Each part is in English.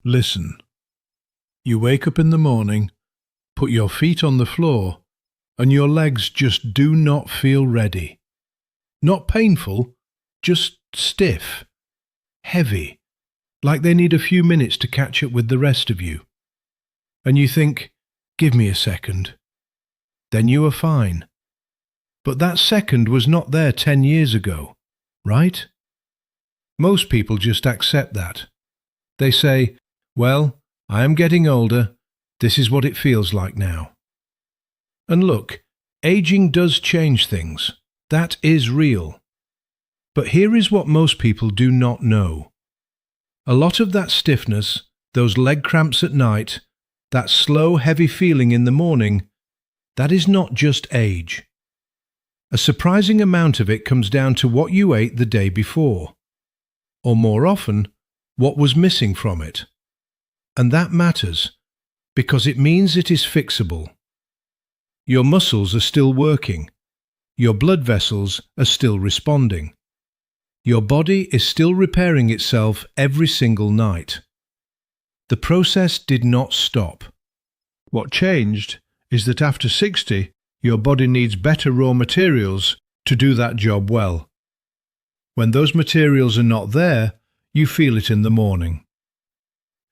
Listen. You wake up in the morning, put your feet on the floor, and your legs just do not feel ready. Not painful, just stiff, heavy, like they need a few minutes to catch up with the rest of you. And you think, give me a second. Then you are fine. But that second was not there 10 years ago, right? Most people just accept that. They say, well, I am getting older, this is what it feels like now. And look, aging does change things. That is real. But here is what most people do not know. A lot of that stiffness, those leg cramps at night, that slow, heavy feeling in the morning, that is not just age. A surprising amount of it comes down to what you ate the day before, or more often, what was missing from it. And that matters, because it means it is fixable. Your muscles are still working. Your blood vessels are still responding. Your body is still repairing itself every single night. The process did not stop. What changed is that after 60, your body needs better raw materials to do that job well. When those materials are not there, you feel it in the morning.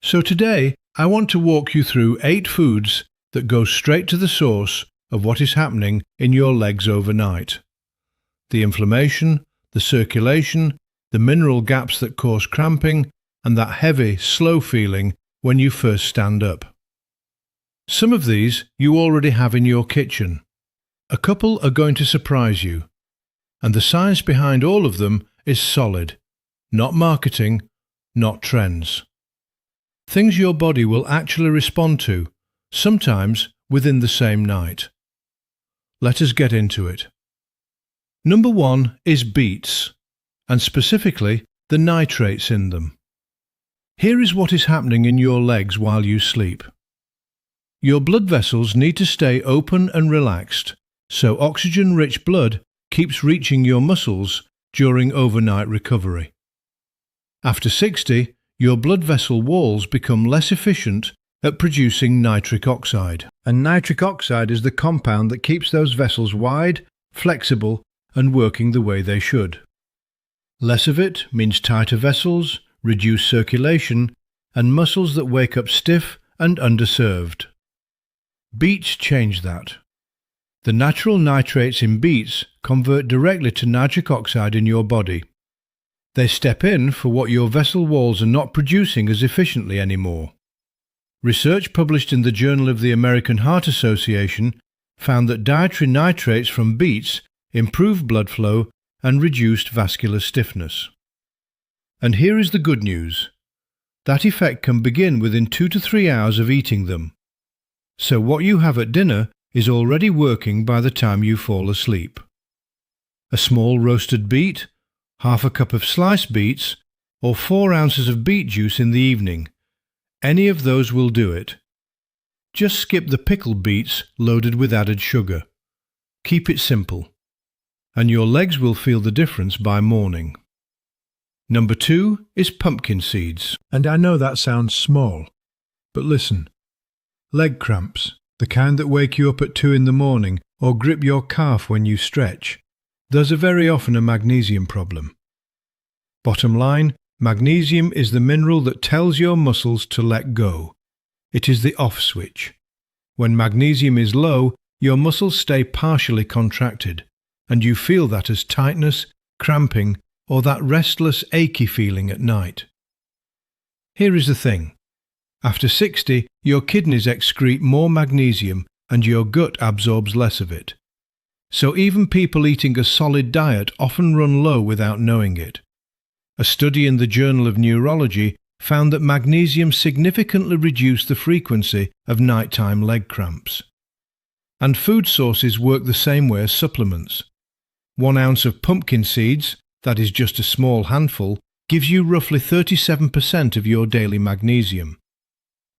So today, I want to walk you through 8 foods that go straight to the source of what is happening in your legs overnight. The inflammation, the circulation, the mineral gaps that cause cramping, and that heavy, slow feeling when you first stand up. Some of these you already have in your kitchen. A couple are going to surprise you. And the science behind all of them is solid. Not marketing, not trends. Things your body will actually respond to, sometimes within the same night. Let us get into it. Number 1 is beets, and specifically the nitrates in them. Here is what is happening in your legs while you sleep. Your blood vessels need to stay open and relaxed, so oxygen-rich blood keeps reaching your muscles during overnight recovery. After 60, your blood vessel walls become less efficient at producing nitric oxide. And nitric oxide is the compound that keeps those vessels wide, flexible, and working the way they should. Less of it means tighter vessels, reduced circulation, and muscles that wake up stiff and underserved. Beets change that. The natural nitrates in beets convert directly to nitric oxide in your body. They step in for what your vessel walls are not producing as efficiently anymore. Research published in the Journal of the American Heart Association found that dietary nitrates from beets improved blood flow and reduced vascular stiffness. And here is the good news. That effect can begin within 2 to 3 hours of eating them. So what you have at dinner is already working by the time you fall asleep. A small roasted beet, half a cup of sliced beets, or 4 ounces of beet juice in the evening. Any of those will do it. Just skip the pickled beets loaded with added sugar. Keep it simple. And your legs will feel the difference by morning. Number 2 is pumpkin seeds. And I know that sounds small, but listen. Leg cramps, the kind that wake you up at 2 in the morning or grip your calf when you stretch, those are very often a magnesium problem. Bottom line, magnesium is the mineral that tells your muscles to let go. It is the off switch. When magnesium is low, your muscles stay partially contracted, and you feel that as tightness, cramping, or that restless, achy feeling at night. Here is the thing. After 60, your kidneys excrete more magnesium and your gut absorbs less of it. So even people eating a solid diet often run low without knowing it. A study in the Journal of Neurology found that magnesium significantly reduced the frequency of nighttime leg cramps. And food sources work the same way as supplements. 1 ounce of pumpkin seeds, that is just a small handful, gives you roughly 37% of your daily magnesium.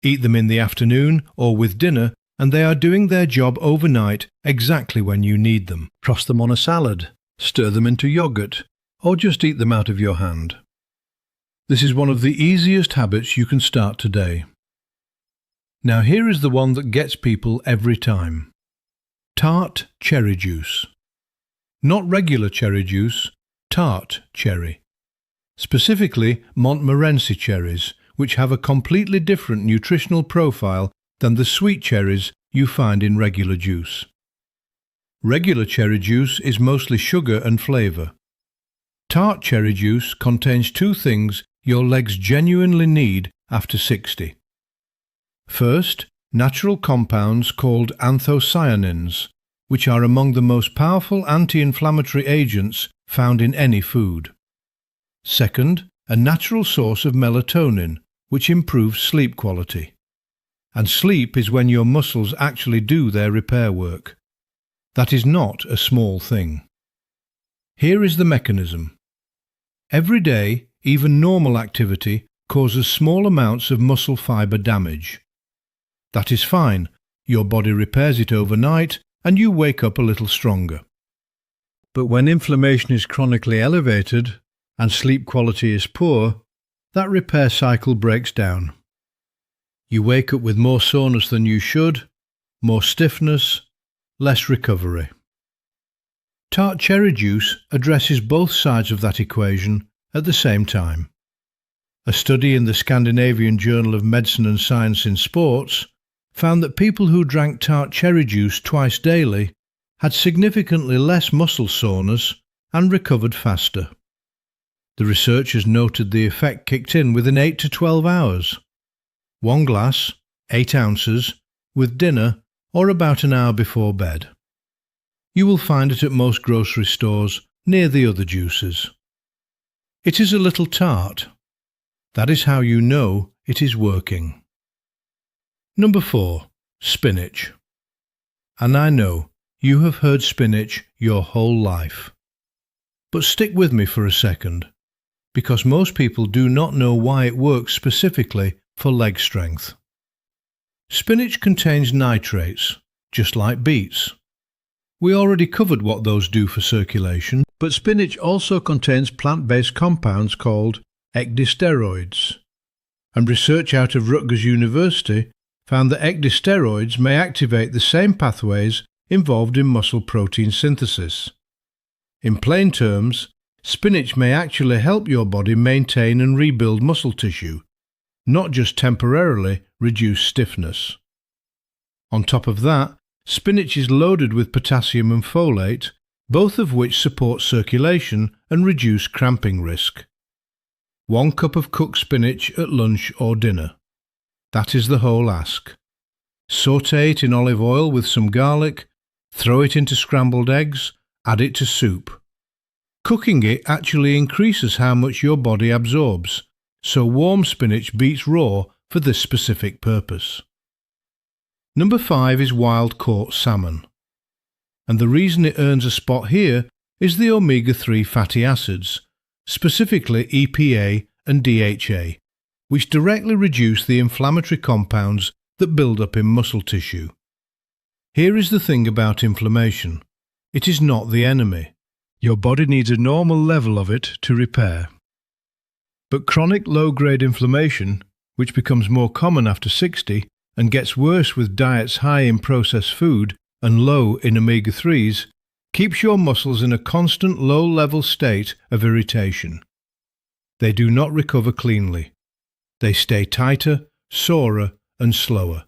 Eat them in the afternoon or with dinner, and they are doing their job overnight exactly when you need them. Toss them on a salad, stir them into yogurt, or just eat them out of your hand. This is one of the easiest habits you can start today. Now here is the one that gets people every time. Tart cherry juice. Not regular cherry juice, tart cherry. Specifically Montmorency cherries, which have a completely different nutritional profile than the sweet cherries you find in regular juice. Regular cherry juice is mostly sugar and flavour. Tart cherry juice contains two things your legs genuinely need after 60. First, natural compounds called anthocyanins, which are among the most powerful anti-inflammatory agents found in any food. Second, a natural source of melatonin, which improves sleep quality. And sleep is when your muscles actually do their repair work. That is not a small thing. Here is the mechanism. Every day, even normal activity causes small amounts of muscle fibre damage. That is fine, your body repairs it overnight and you wake up a little stronger. But when inflammation is chronically elevated and sleep quality is poor, that repair cycle breaks down. You wake up with more soreness than you should, more stiffness, less recovery. Tart cherry juice addresses both sides of that equation at the same time. A study in the Scandinavian Journal of Medicine and Science in Sports found that people who drank tart cherry juice twice daily had significantly less muscle soreness and recovered faster. The researchers noted the effect kicked in within 8 to 12 hours. One glass, 8 ounces, with dinner or about an hour before bed. You will find it at most grocery stores near the other juices. It is a little tart. That is how you know it is working. Number 4. Spinach. And I know you have heard spinach your whole life. But stick with me for a second, because most people do not know why it works specifically for leg strength. Spinach contains nitrates, just like beets. We already covered what those do for circulation, but spinach also contains plant-based compounds called ecdysteroids. And research out of Rutgers University found that ecdysteroids may activate the same pathways involved in muscle protein synthesis. In plain terms, spinach may actually help your body maintain and rebuild muscle tissue, not just temporarily reduce stiffness. On top of that, spinach is loaded with potassium and folate, both of which support circulation and reduce cramping risk. 1 cup of cooked spinach at lunch or dinner. That is the whole ask. Sauté it in olive oil with some garlic, throw it into scrambled eggs, add it to soup. Cooking it actually increases how much your body absorbs, so warm spinach beats raw for this specific purpose. Number 5 is wild-caught salmon. And the reason it earns a spot here is the omega-3 fatty acids, specifically EPA and DHA, which directly reduce the inflammatory compounds that build up in muscle tissue. Here is the thing about inflammation. It is not the enemy. Your body needs a normal level of it to repair. But chronic low-grade inflammation, which becomes more common after 60 and gets worse with diets high in processed food and low in omega-3s, keeps your muscles in a constant low-level state of irritation. They do not recover cleanly. They stay tighter, sorer and slower.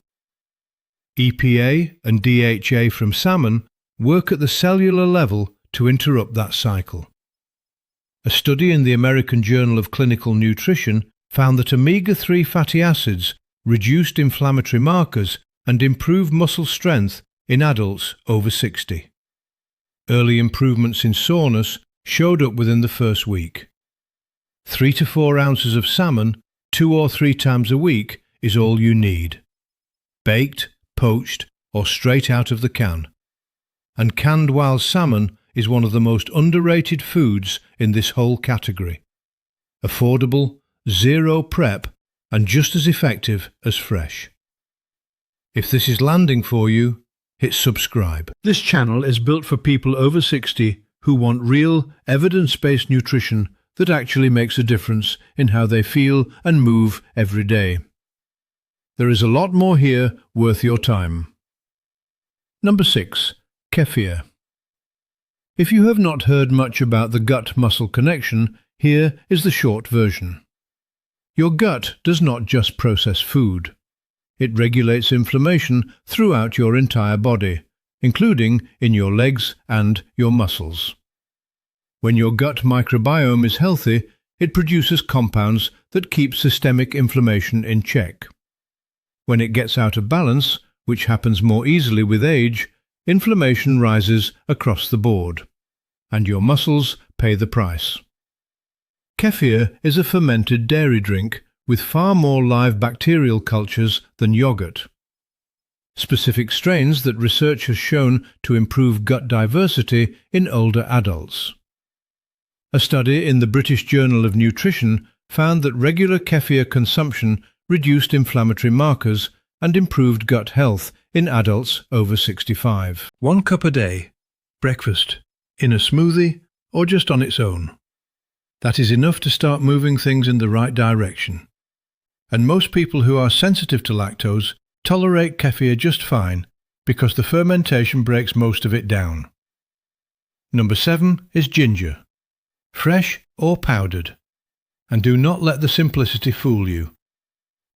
EPA and DHA from salmon work at the cellular level to interrupt that cycle. A study in the American Journal of Clinical Nutrition found that omega-3 fatty acids reduced inflammatory markers and improved muscle strength in adults over 60. Early improvements in soreness showed up within the first week. 3 to 4 ounces of salmon 2 or 3 times a week is all you need. Baked, poached, or straight out of the can. And canned wild salmon is one of the most underrated foods in this whole category. Affordable, zero prep, and just as effective as fresh. If this is landing for you, hit subscribe. This channel is built for people over 60 who want real, evidence-based nutrition that actually makes a difference in how they feel and move every day. There is a lot more here worth your time. Number 6. Kefir. If you have not heard much about the gut-muscle connection, here is the short version. Your gut does not just process food. It regulates inflammation throughout your entire body, including in your legs and your muscles. When your gut microbiome is healthy, it produces compounds that keep systemic inflammation in check. When it gets out of balance, which happens more easily with age, inflammation rises across the board, and your muscles pay the price. Kefir is a fermented dairy drink with far more live bacterial cultures than yogurt. Specific strains that research has shown to improve gut diversity in older adults. A study in the British Journal of Nutrition found that regular kefir consumption reduced inflammatory markers and improved gut health in adults over 65. 1 cup a day, breakfast, in a smoothie or just on its own. That is enough to start moving things in the right direction. And most people who are sensitive to lactose tolerate kefir just fine because the fermentation breaks most of it down. Number 7 is ginger. Fresh or powdered. And do not let the simplicity fool you.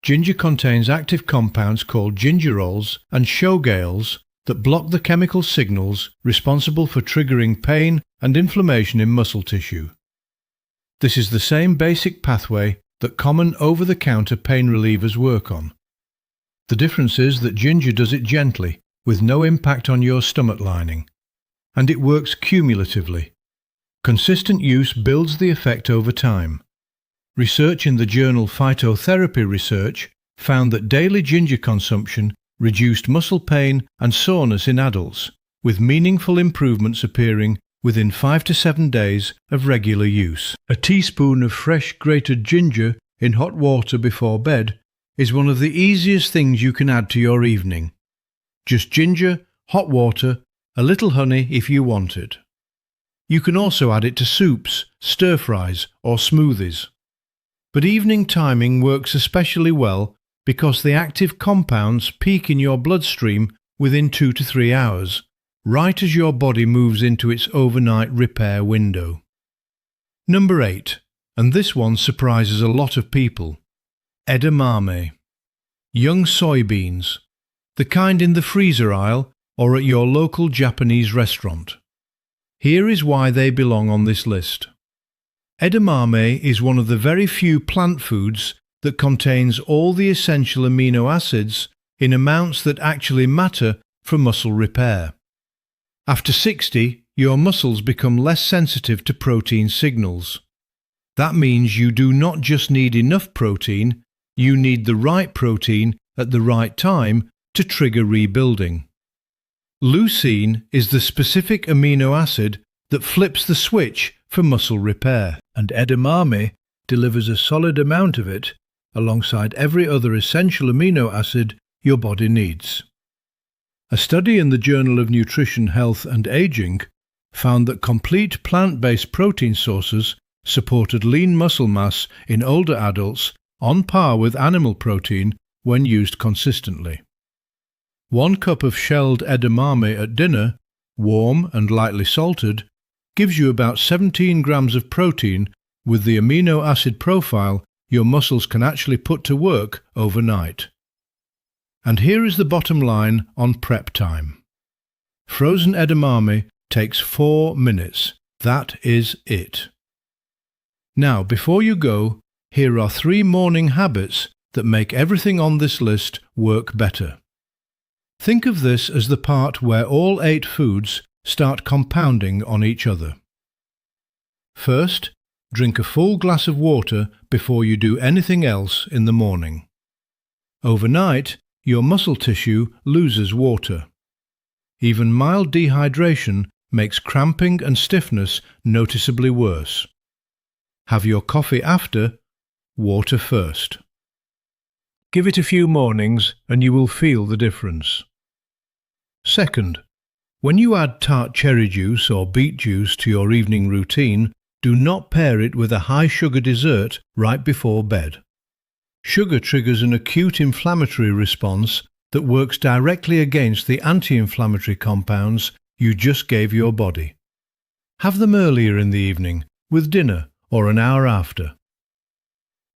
Ginger contains active compounds called gingerols and showgales that block the chemical signals responsible for triggering pain and inflammation in muscle tissue. This is the same basic pathway that common over-the-counter pain relievers work on. The difference is that ginger does it gently, with no impact on your stomach lining, and it works cumulatively. Consistent use builds the effect over time. Research in the journal Phytotherapy Research found that daily ginger consumption reduced muscle pain and soreness in adults, with meaningful improvements appearing within 5 to 7 days of regular use. A teaspoon of fresh grated ginger in hot water before bed is one of the easiest things you can add to your evening. Just ginger, hot water, a little honey if you want it. You can also add it to soups, stir-fries or smoothies. But evening timing works especially well because the active compounds peak in your bloodstream within 2 to 3 hours, right as your body moves into its overnight repair window. Number 8, and this one surprises a lot of people. Edamame. Young soybeans, the kind in the freezer aisle or at your local Japanese restaurant. Here is why they belong on this list. Edamame is one of the very few plant foods that contains all the essential amino acids in amounts that actually matter for muscle repair. After 60, your muscles become less sensitive to protein signals. That means you do not just need enough protein, you need the right protein at the right time to trigger rebuilding. Leucine is the specific amino acid that flips the switch for muscle repair, and edamame delivers a solid amount of it alongside every other essential amino acid your body needs. A study in the Journal of Nutrition, Health and Aging found that complete plant-based protein sources supported lean muscle mass in older adults on par with animal protein when used consistently. 1 cup of shelled edamame at dinner, warm and lightly salted, gives you about 17 grams of protein with the amino acid profile your muscles can actually put to work overnight. And here is the bottom line on prep time. Frozen edamame takes 4 minutes. That is it. Now, before you go, here are 3 morning habits that make everything on this list work better. Think of this as the part where all 8 foods start compounding on each other. First, drink a full glass of water before you do anything else in the morning. Overnight, your muscle tissue loses water. Even mild dehydration makes cramping and stiffness noticeably worse. Have your coffee after, water first. Give it a few mornings and you will feel the difference. Second, when you add tart cherry juice or beet juice to your evening routine, do not pair it with a high-sugar dessert right before bed. Sugar triggers an acute inflammatory response that works directly against the anti-inflammatory compounds you just gave your body. Have them earlier in the evening, with dinner or an hour after.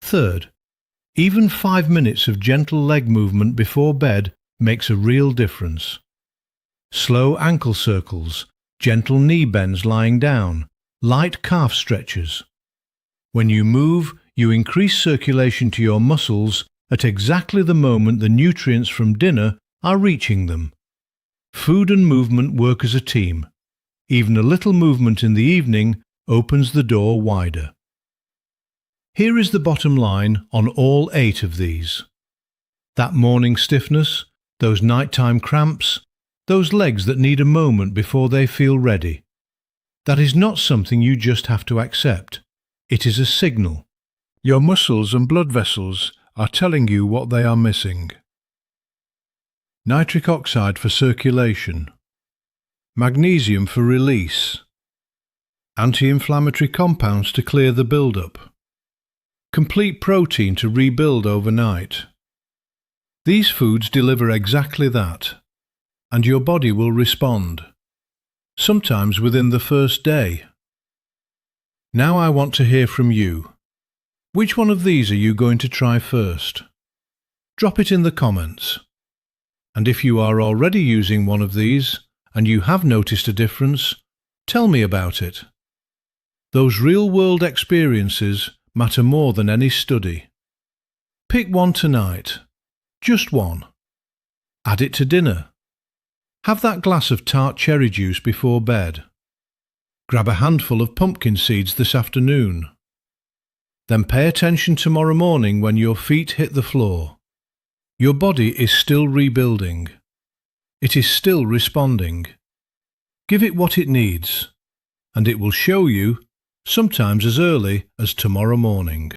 Third, even 5 minutes of gentle leg movement before bed makes a real difference. Slow ankle circles, gentle knee bends lying down, light calf stretches. When you move, you increase circulation to your muscles at exactly the moment the nutrients from dinner are reaching them. Food and movement work as a team. Even a little movement in the evening opens the door wider. Here is the bottom line on all 8 of these. That morning stiffness, those nighttime cramps, those legs that need a moment before they feel ready. That is not something you just have to accept. It is a signal. Your muscles and blood vessels are telling you what they are missing. Nitric oxide for circulation. Magnesium for release. Anti-inflammatory compounds to clear the build-up. Complete protein to rebuild overnight. These foods deliver exactly that, and your body will respond, sometimes within the first day. Now I want to hear from you. Which one of these are you going to try first? Drop it in the comments. And if you are already using one of these, and you have noticed a difference, tell me about it. Those real-world experiences matter more than any study. Pick one tonight. Just one. Add it to dinner. Have that glass of tart cherry juice before bed. Grab a handful of pumpkin seeds this afternoon. Then pay attention tomorrow morning when your feet hit the floor. Your body is still rebuilding. It is still responding. Give it what it needs, and it will show you, sometimes as early as tomorrow morning.